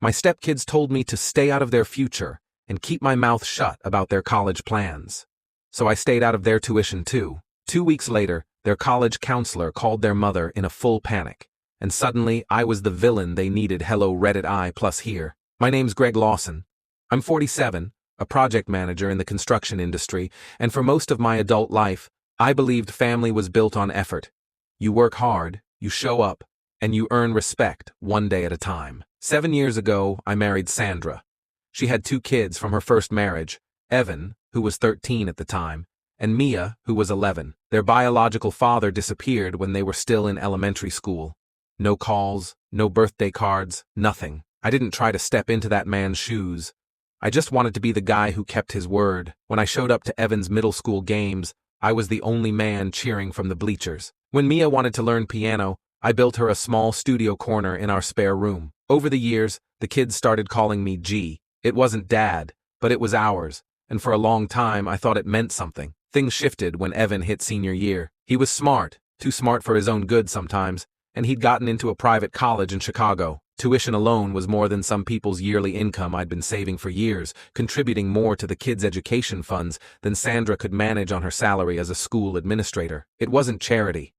My stepkids told me to stay out of their future and keep my mouth shut about their college plans. So I stayed out of their tuition too. 2 weeks later, their college counselor called their mother in a full panic. And suddenly, I was the villain they needed. Hello Reddit I plus here. My name's Greg Lawson. I'm 47, a project manager in the construction industry, and for most of my adult life, I believed family was built on effort. You work hard, you show up, and you earn respect one day at a time. 7 years ago, I married Sandra. She had 2 kids from her first marriage, Evan, who was 13 at the time, and Mia, who was 11. Their biological father disappeared when they were still in elementary school. No calls, no birthday cards, nothing. I didn't try to step into that man's shoes. I just wanted to be the guy who kept his word. When I showed up to Evan's middle school games, I was the only man cheering from the bleachers. When Mia wanted to learn piano, I built her a small studio corner in our spare room. Over the years, the kids started calling me G. It wasn't Dad, but it was ours, and for a long time I thought it meant something. Things shifted when Evan hit senior year. He was smart, too smart for his own good sometimes, and he'd gotten into a private college in Chicago. Tuition alone was more than some people's yearly income I'd been saving for years, contributing more to the kids' education funds than Sandra could manage on her salary as a school administrator. It wasn't charity.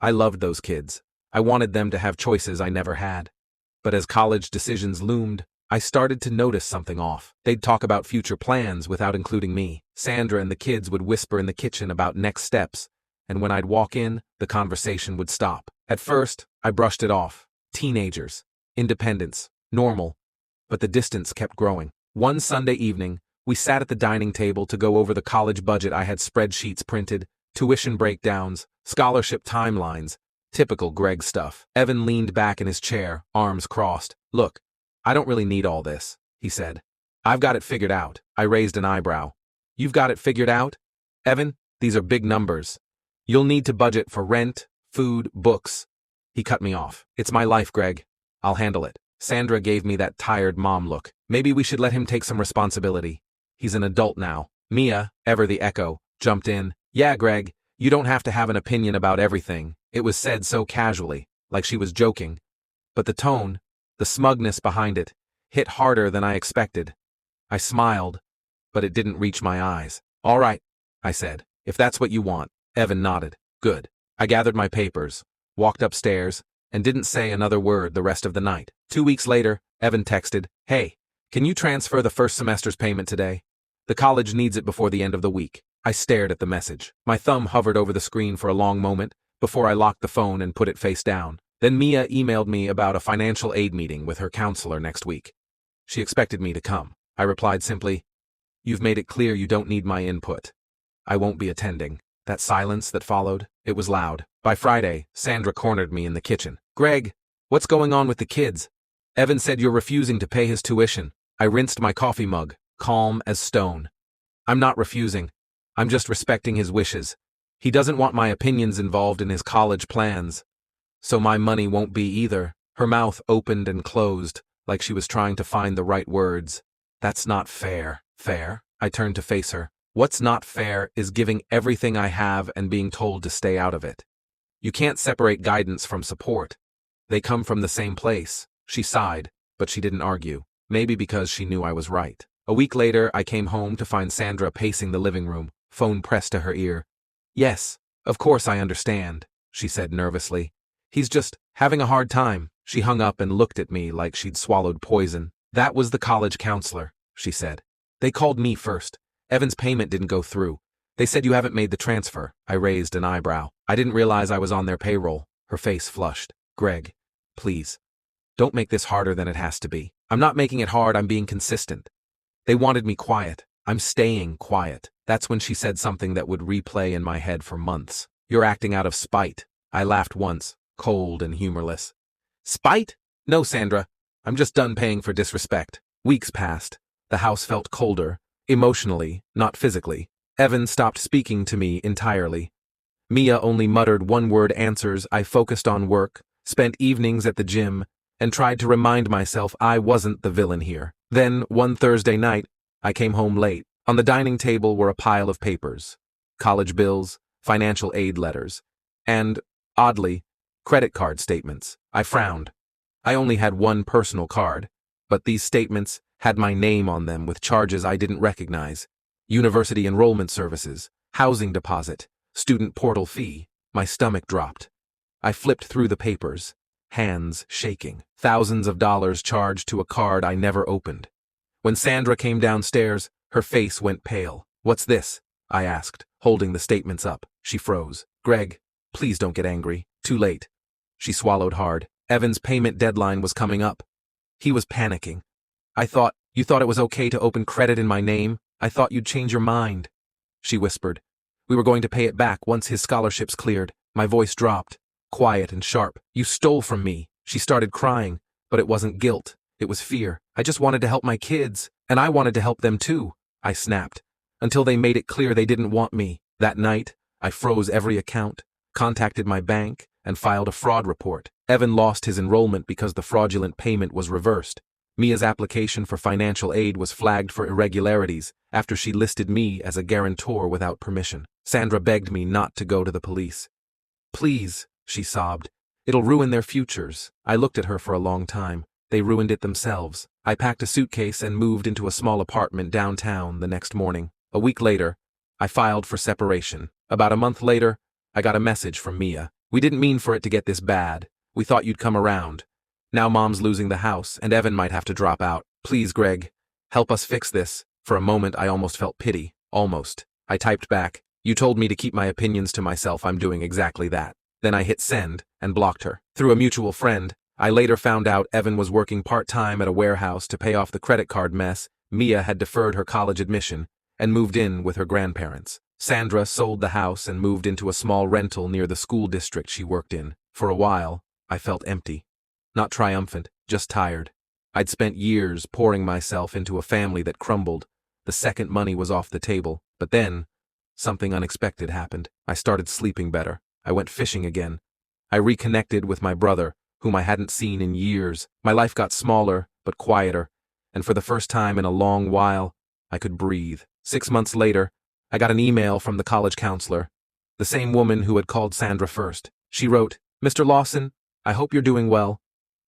I loved those kids. I wanted them to have choices I never had. But as college decisions loomed, I started to notice something off. They'd talk about future plans without including me. Sandra and the kids would whisper in the kitchen about next steps, and when I'd walk in, the conversation would stop. At first, I brushed it off. Teenagers. Independence. Normal. But the distance kept growing. One Sunday evening, we sat at the dining table to go over the college budget. I had spreadsheets printed, tuition breakdowns, scholarship timelines, typical Greg stuff. Evan leaned back in his chair, arms crossed. Look, I don't really need all this, he said. I've got it figured out. I raised an eyebrow. You've got it figured out? Evan, these are big numbers. You'll need to budget for rent, food, books. He cut me off. It's my life, Greg. I'll handle it. Sandra gave me that tired mom look. Maybe we should let him take some responsibility. He's an adult now. Mia, ever the echo, jumped in. Yeah, Greg, you don't have to have an opinion about everything. It was said so casually, like she was joking. But the tone, the smugness behind it, hit harder than I expected. I smiled, but it didn't reach my eyes. All right, I said, if that's what you want. Evan nodded. Good. I gathered my papers, walked upstairs, and didn't say another word the rest of the night. 2 weeks later, Evan texted, Hey, can you transfer the first semester's payment today? The college needs it before the end of the week. I stared at the message. My thumb hovered over the screen for a long moment before I locked the phone and put it face down. Then Mia emailed me about a financial aid meeting with her counselor next week. She expected me to come. I replied simply, You've made it clear you don't need my input. I won't be attending. That silence that followed, it was loud. By Friday, Sandra cornered me in the kitchen. Greg, what's going on with the kids? Evan said you're refusing to pay his tuition. I rinsed my coffee mug, calm as stone. I'm not refusing. I'm just respecting his wishes. He doesn't want my opinions involved in his college plans. So my money won't be either. Her mouth opened and closed, like she was trying to find the right words. That's not fair. Fair? I turned to face her. What's not fair is giving everything I have and being told to stay out of it. You can't separate guidance from support. They come from the same place. She sighed, but she didn't argue. Maybe because she knew I was right. A week later, I came home to find Sandra pacing the living room, phone pressed to her ear. Yes, of course I understand, she said nervously. He's just having a hard time. She hung up and looked at me like she'd swallowed poison. That was the college counselor, she said. They called me first. Evan's payment didn't go through. They said you haven't made the transfer. I raised an eyebrow. I didn't realize I was on their payroll. Her face flushed. Greg, please. Don't make this harder than it has to be. I'm not making it hard, I'm being consistent. They wanted me quiet. I'm staying quiet. That's when she said something that would replay in my head for months. You're acting out of spite. I laughed once, cold and humorless. Spite? No, Sandra. I'm just done paying for disrespect. Weeks passed. The house felt colder. Emotionally, not physically. Evan stopped speaking to me entirely. Mia only muttered one-word answers. I focused on work, spent evenings at the gym, and tried to remind myself I wasn't the villain here. Then, one Thursday night, I came home late. On the dining table were a pile of papers. College bills, financial aid letters, and, oddly, credit card statements. I frowned. I only had one personal card, But these statements had my name on them with charges I didn't recognize. University enrollment services, housing deposit, student portal fee. My stomach dropped. I flipped through the papers, hands shaking. Thousands of dollars charged to a card I never opened. When Sandra came downstairs, her face went pale. "What's this?" I asked, holding the statements up. She froze. "Greg, please don't get angry. Too late." She swallowed hard. Evan's payment deadline was coming up. He was panicking. You thought it was okay to open credit in my name? I thought you'd change your mind." She whispered. "We were going to pay it back once his scholarships cleared." My voice dropped, quiet and sharp. "You stole from me." She started crying, but it wasn't guilt. It was fear. "I just wanted to help my kids, and I wanted to help them too," I snapped, until they made it clear they didn't want me. That night, I froze every account, contacted my bank, and filed a fraud report. Evan lost his enrollment because the fraudulent payment was reversed. Mia's application for financial aid was flagged for irregularities after she listed me as a guarantor without permission. Sandra begged me not to go to the police. "Please," she sobbed. "It'll ruin their futures." I looked at her for a long time. They ruined it themselves. I packed a suitcase and moved into a small apartment downtown the next morning. A week later, I filed for separation. About a month later, I got a message from Mia. "We didn't mean for it to get this bad. We thought you'd come around. Now Mom's losing the house, and Evan might have to drop out. Please, Greg, help us fix this." For a moment, I almost felt pity. Almost. I typed back, "You told me to keep my opinions to myself. I'm doing exactly that." Then I hit send and blocked her. Through a mutual friend, I later found out Evan was working part-time at a warehouse to pay off the credit card mess. Mia had deferred her college admission and moved in with her grandparents. Sandra sold the house and moved into a small rental near the school district she worked in. For a while, I felt empty. Not triumphant, just tired. I'd spent years pouring myself into a family that crumbled. The second money was off the table. But then, something unexpected happened. I started sleeping better. I went fishing again. I reconnected with my brother, whom I hadn't seen in years. My life got smaller, but quieter, and for the first time in a long while, I could breathe. 6 months later, I got an email from the college counselor, the same woman who had called Sandra first. She wrote, "Mr. Lawson, I hope you're doing well.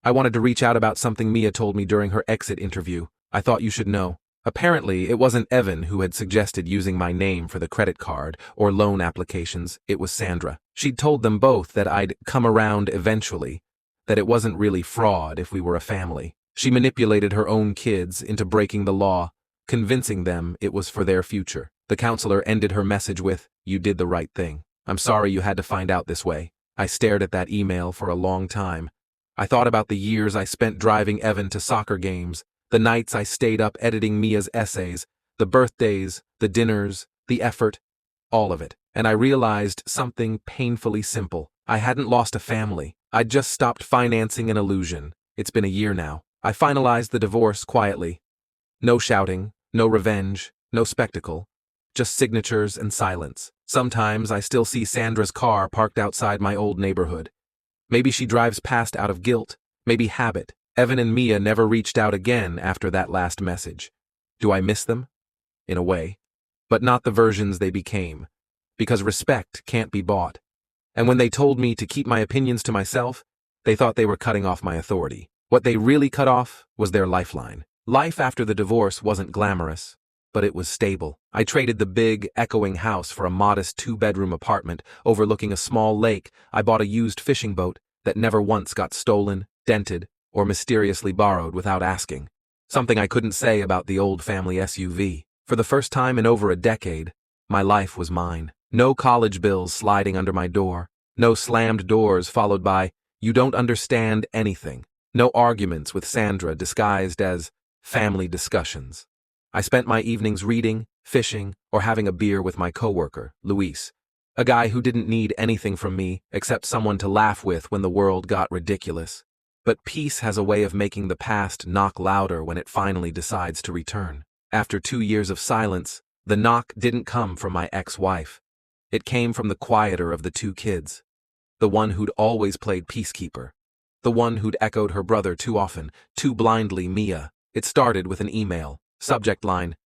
I wanted to reach out about something Mia told me during her exit interview. I thought you should know." Apparently, it wasn't Evan who had suggested using my name for the credit card or loan applications. It was Sandra. She'd told them both that I'd come around eventually, that it wasn't really fraud if we were a family. She manipulated her own kids into breaking the law, convincing them it was for their future. The counselor ended her message with, "You did the right thing. I'm sorry you had to find out this way." I stared at that email for a long time. I thought about the years I spent driving Evan to soccer games, the nights I stayed up editing Mia's essays, the birthdays, the dinners, the effort, all of it. And I realized something painfully simple. I hadn't lost a family. I'd just stopped financing an illusion. It's been a year now. I finalized the divorce quietly. No shouting, no revenge, no spectacle. Just signatures and silence. Sometimes I still see Sandra's car parked outside my old neighborhood. Maybe she drives past out of guilt, maybe habit. Evan and Mia never reached out again after that last message. Do I miss them? In a way. But not the versions they became. Because respect can't be bought. And when they told me to keep my opinions to myself, they thought they were cutting off my authority. What they really cut off was their lifeline. Life after the divorce wasn't glamorous, but it was stable. I traded the big, echoing house for a modest 2-bedroom apartment overlooking a small lake. I bought a used fishing boat that never once got stolen, dented, or mysteriously borrowed without asking. Something I couldn't say about the old family SUV. For the first time in over a decade, my life was mine. No college bills sliding under my door. No slammed doors followed by, "You don't understand anything." No arguments with Sandra disguised as family discussions. I spent my evenings reading, fishing, or having a beer with my coworker, Luis, a guy who didn't need anything from me except someone to laugh with when the world got ridiculous. But peace has a way of making the past knock louder when it finally decides to return. After 2 years of silence, the knock didn't come from my ex-wife. It came from the quieter of the 2 kids. The one who'd always played peacekeeper. The one who'd echoed her brother too often, too blindly, Mia. It started with an email. Subject line,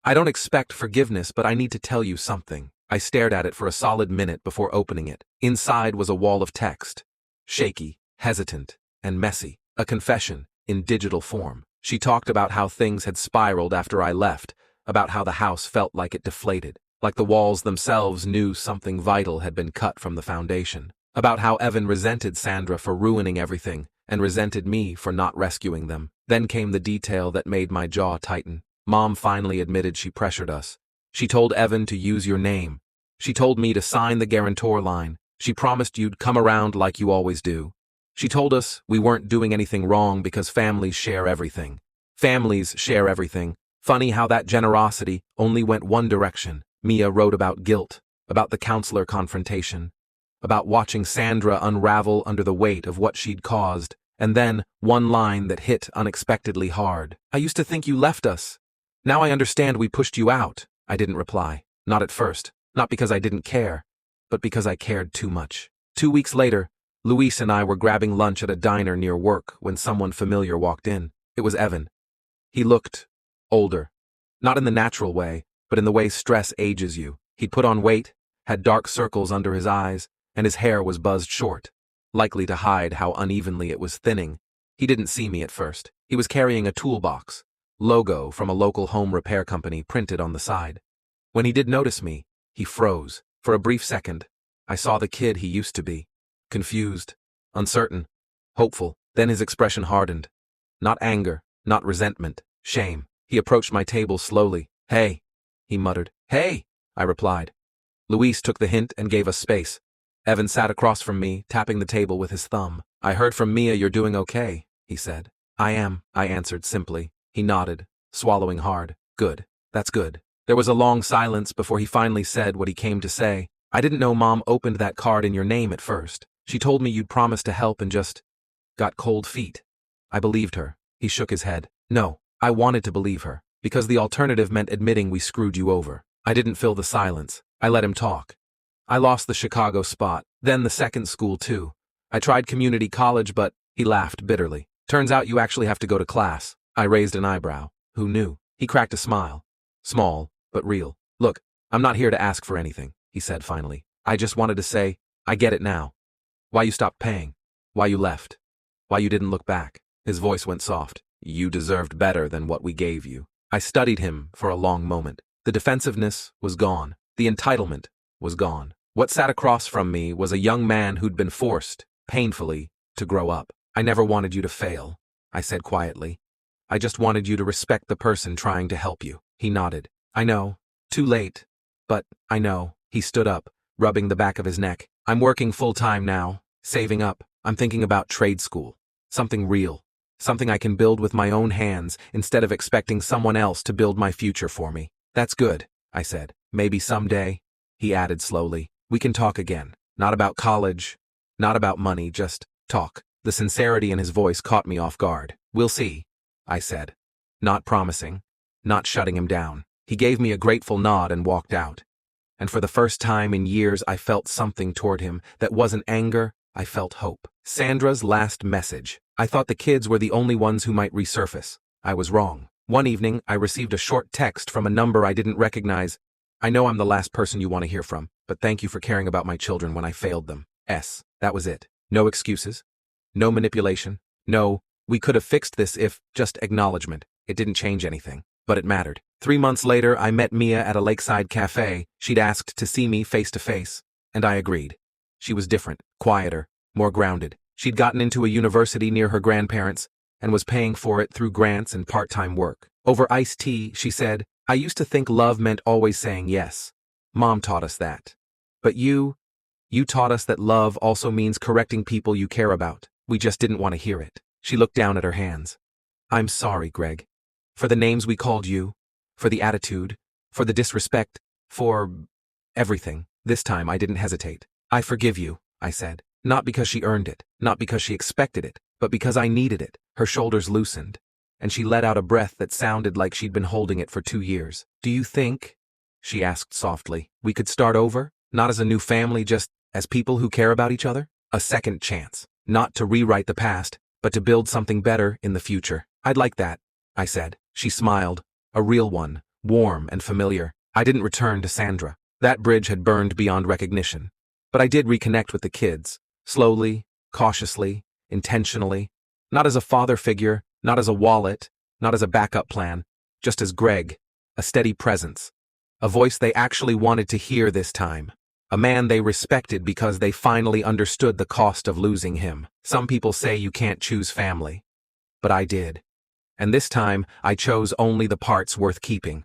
"I don't expect forgiveness, but I need to tell you something." I stared at it for a solid minute before opening it. Inside was a wall of text. Shaky, hesitant, and messy. A confession, in digital form. She talked about how things had spiraled after I left, about how the house felt like it deflated, like the walls themselves knew something vital had been cut from the foundation, about how Evan resented Sandra for ruining everything and resented me for not rescuing them. Then came the detail that made my jaw tighten. Mom finally admitted she pressured us. She told Evan to use your name. She told me to sign the guarantor line. She promised you'd come around like you always do. She told us we weren't doing anything wrong because families share everything. Families share everything. Funny how that generosity only went one direction. Mia wrote about guilt, about the counselor confrontation, about watching Sandra unravel under the weight of what she'd caused, and then one line that hit unexpectedly hard. I used to think you left us. Now I understand we pushed you out. I didn't reply. Not at first. Not because I didn't care, but because I cared too much. 2 weeks later, Luis and I were grabbing lunch at a diner near work when someone familiar walked in. It was Evan. He looked older. Not in the natural way, but in the way stress ages you. He'd put on weight, had dark circles under his eyes, and his hair was buzzed short, likely to hide how unevenly it was thinning. He didn't see me at first. He was carrying a toolbox, logo from a local home repair company printed on the side. When he did notice me, he froze. For a brief second, I saw the kid he used to be. Confused, uncertain, hopeful. Then his expression hardened. Not anger, not resentment, shame. He approached my table slowly. "Hey," he muttered. "Hey," I replied. Luis took the hint and gave us space. Evan sat across from me, tapping the table with his thumb. "I heard from Mia you're doing okay," he said. "I am," I answered simply. He nodded, swallowing hard. "Good. That's good." There was a long silence before he finally said what he came to say. "I didn't know Mom opened that card in your name at first. She told me you'd promised to help and just got cold feet." I believed her. He shook his head. "No, I wanted to believe her, because the alternative meant admitting we screwed you over." I didn't fill the silence. I let him talk. "I lost the Chicago spot, then the second school too. I tried community college, but," he laughed bitterly. "Turns out you actually have to go to class." I raised an eyebrow. Who knew? He cracked a smile. Small, but real. "Look, I'm not here to ask for anything," he said finally. "I just wanted to say, I get it now. Why you stopped paying. Why you left. Why you didn't look back." His voice went soft. "You deserved better than what we gave you." I studied him for a long moment. The defensiveness was gone. The entitlement was gone. What sat across from me was a young man who'd been forced, painfully, to grow up. "I never wanted you to fail," I said quietly. "I just wanted you to respect the person trying to help you." He nodded. "I know. Too late. But I know." He stood up, rubbing the back of his neck. "I'm working full-time now, saving up. I'm thinking about trade school. Something real. Something I can build with my own hands instead of expecting someone else to build my future for me." "That's good," I said. "Maybe someday," he added slowly, "we can talk again. Not about college, not about money, just talk." The sincerity in his voice caught me off guard. "We'll see," I said. Not promising, not shutting him down. He gave me a grateful nod and walked out. And for the first time in years I felt something toward him that wasn't anger, I felt hope. Sandra's last message. I thought the kids were the only ones who might resurface. I was wrong. One evening, I received a short text from a number I didn't recognize. "I know I'm the last person you want to hear from, but thank you for caring about my children when I failed them. S." That was it. No excuses. No manipulation. No, we could have fixed this if, just acknowledgement. It didn't change anything. But it mattered. 3 months later, I met Mia at a lakeside cafe. She'd asked to see me face to face, and I agreed. She was different, quieter, more grounded. She'd gotten into a university near her grandparents and was paying for it through grants and part-time work. Over iced tea, she said, "I used to think love meant always saying yes. Mom taught us that. But you taught us that love also means correcting people you care about. We just didn't want to hear it." She looked down at her hands. "I'm sorry, Greg. For the names we called you, for the attitude, for the disrespect, for everything." This time I didn't hesitate. "I forgive you," I said. Not because she earned it, not because she expected it, but because I needed it. Her shoulders loosened, and she let out a breath that sounded like she'd been holding it for 2 years. "Do you think," she asked softly, "we could start over? Not as a new family, just as people who care about each other? A second chance. Not to rewrite the past, but to build something better in the future." "I'd like that," I said. She smiled, a real one, warm and familiar. I didn't return to Sandra. That bridge had burned beyond recognition. But I did reconnect with the kids, slowly, cautiously, intentionally. Not as a father figure, not as a wallet, not as a backup plan, just as Greg, a steady presence. A voice they actually wanted to hear this time. A man they respected because they finally understood the cost of losing him. Some people say you can't choose family. But I did. And this time, I chose only the parts worth keeping.